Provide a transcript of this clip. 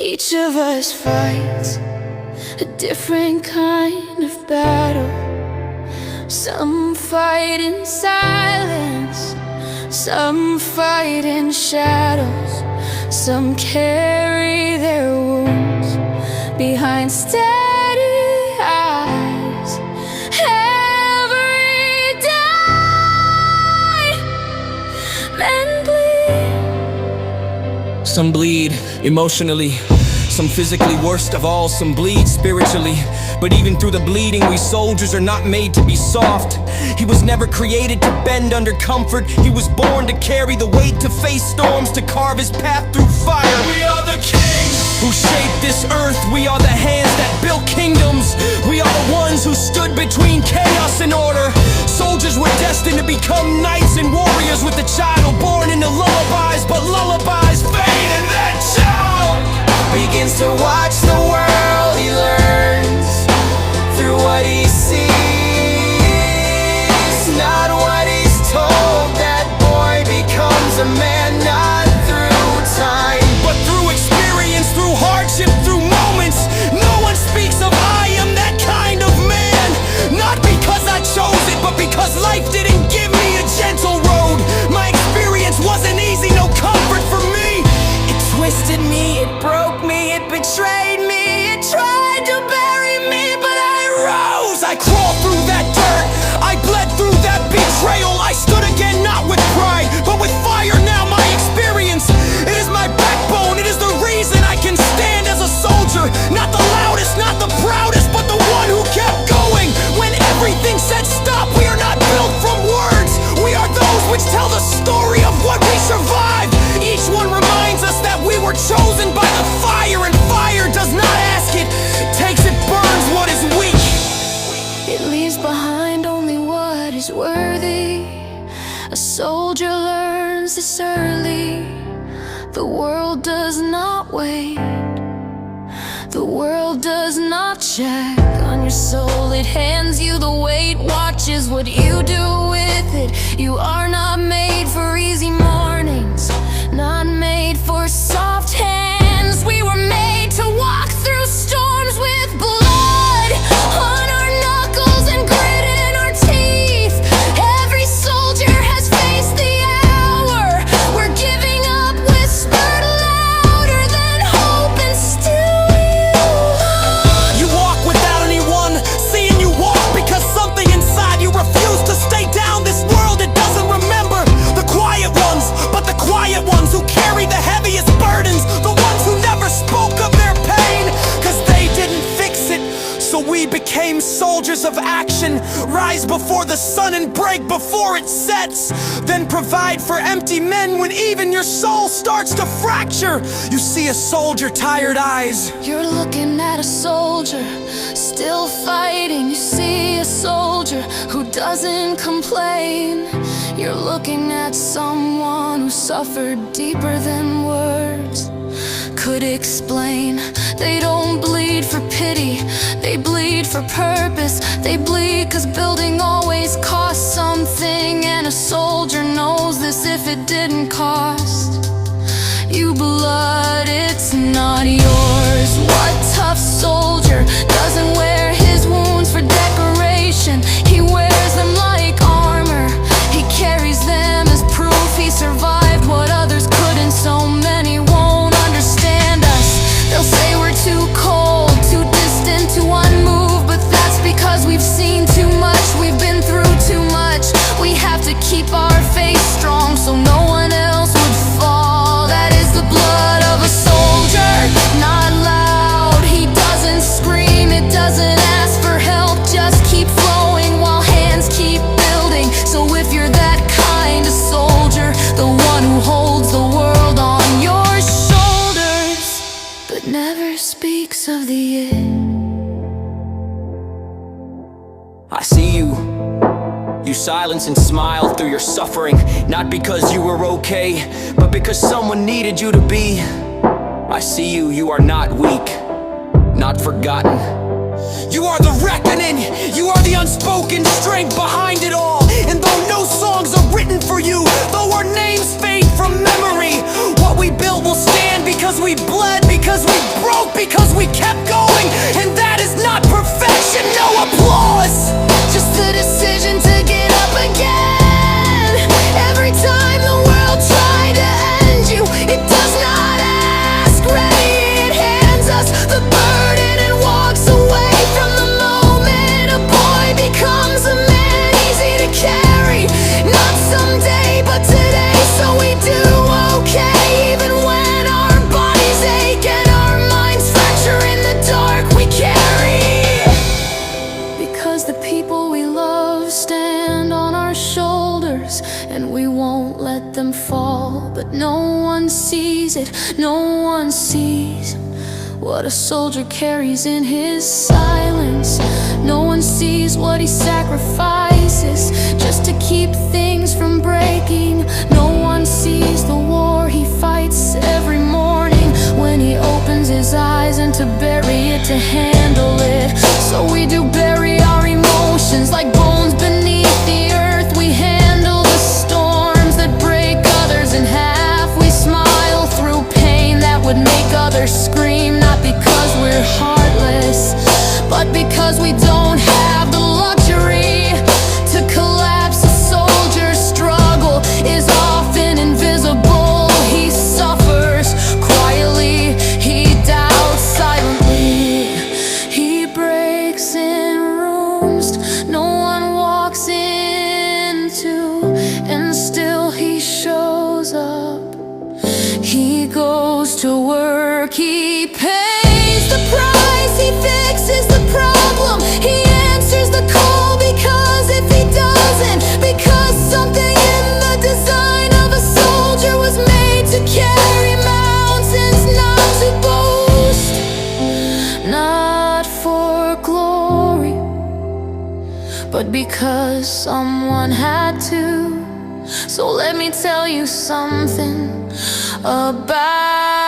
Each of us fights a different kind of battle. Some fight in silence, some fight in shadows. Some carry their wounds behind steady eyes. Every day, men bleed. Some bleed emotionally, some physically, worst of all, some bleed spiritually. But even through the bleeding, we soldiers are not made to be soft. He was never created to bend under comfort. He was born to carry the weight, to face storms, to carve his path through fire. We are the kings who shaped this earth. We are the hands that built kingdoms. We are the ones who stood between chaos and order. Soldiers were destined to become knights and warriors, with the child born into lullabies. But lullabies fade, and that child begins to watch the world. He learns through what he sees, not what he's told. That boy becomes a man, not through time, but through experience, through hardship, through moments. No one speaks of I am that kind of man. Not because I chose it, but because life didn't give me a gentle road. My experience wasn't easy, no comfort for me. It twisted me, it broke me, it betrayed me. It tried to bury me, but I rose. I crawled through that dirt, I bled through that betrayal. I stood again, not with pride, but with fire. Now my experience, it is my backbone. It is the reason I can stand as a soldier. Not the loudest, not the proudest, but the one who kept going when everything said stop. We are not built from words, we are those which tell the story of what we survived. Each one reminds us that we were chosen by the fire, and fire does not ask, it takes, it burns what is weak. It leaves behind only what is worthy. A soldier learns this early. The world does not wait. The world does not check on your soul. It hands you the weight, watches what you do with it. You are not made for easy mornings, not made for soft hands. We were made to walk through storms with blood on our knuckles and grit in our teeth. Every soldier has faced the hour where giving up whispered louder than hope, and still You walk without anyone seeing you walk, because something inside you refused to stay down. This world, it doesn't remember the quiet ones, but the quiet ones who carry the heaviest burdens. The ones who never spoke of their pain, cause they didn't fix it. So we became soldiers of action. Rise before the sun and break before it sets. Then provide for empty men when even your soul starts to fracture. You see a soldier, tired eyes. You're looking at a soldier, still fighting. You see a soldier who doesn't complain. You're looking at someone who suffered deeper than words could explain. They don't bleed for pity, they bleed for purpose. They bleed cause building always costs something, and a soldier knows this if it didn't cost you blood, it's not yours. What tough soldier doesn't wear his wounds for decoration? He wears them like armor, he carries them as proof he survived what others couldn't. So many won't understand us. They'll say we're too cold, too distant, too unmoved, but that's because we've seen too much, we've been through too much. We have to keep our faith strong so no one else would fall. That is the blood of a soldier, not loud. He doesn't scream, it doesn't ask for help. Just keep flowing while hands keep building. So if you're that kind of soldier, the one who holds the world on your shoulders, but never speaks of the end. I see you. You silence and smile through your suffering, not because you were okay, but because someone needed you to be. I see you, you are not weak, not forgotten. You are the reckoning, you are the unspoken strength behind it all. And though no songs are written for you, though our names fade from memory, what we built will stand because we bled, because we broke, because we kept going. And that is not perfection, no applause, just the decision to get up again. Every time the world tried to end you, it does not ask ready. It hands us the burden and walks away from the moment. A boy becomes a man, easy to carry. Not someday, but today, so we do okay. Even when our bodies ache and our minds fracture in the dark, we carry. Because the people we love stand on our shoulders, and we won't let them fall. But no one sees it, no one sees what a soldier carries in his silence. No one sees what he sacrifices just to keep things from breaking. No one sees the war he fights every morning when he opens his eyes, and to bury it, to handle it. So we do bury our emotions like bones beneath the earth. We handle the storms that break others in half. We smile through pain that would make others scream. Not because we're heartless, but because we don't have the luxury to collapse. A soldier's struggle is often invisible. He suffers quietly, he doubts silently. He breaks in rooms no one walks into, and still he shows up. He goes to work, he pays the price, he fixes the problem, he answers the call. Because if he doesn't, because something in the design of a soldier was made to carry mountains, not to boast, not for glory, but because someone had to. So let me tell you something about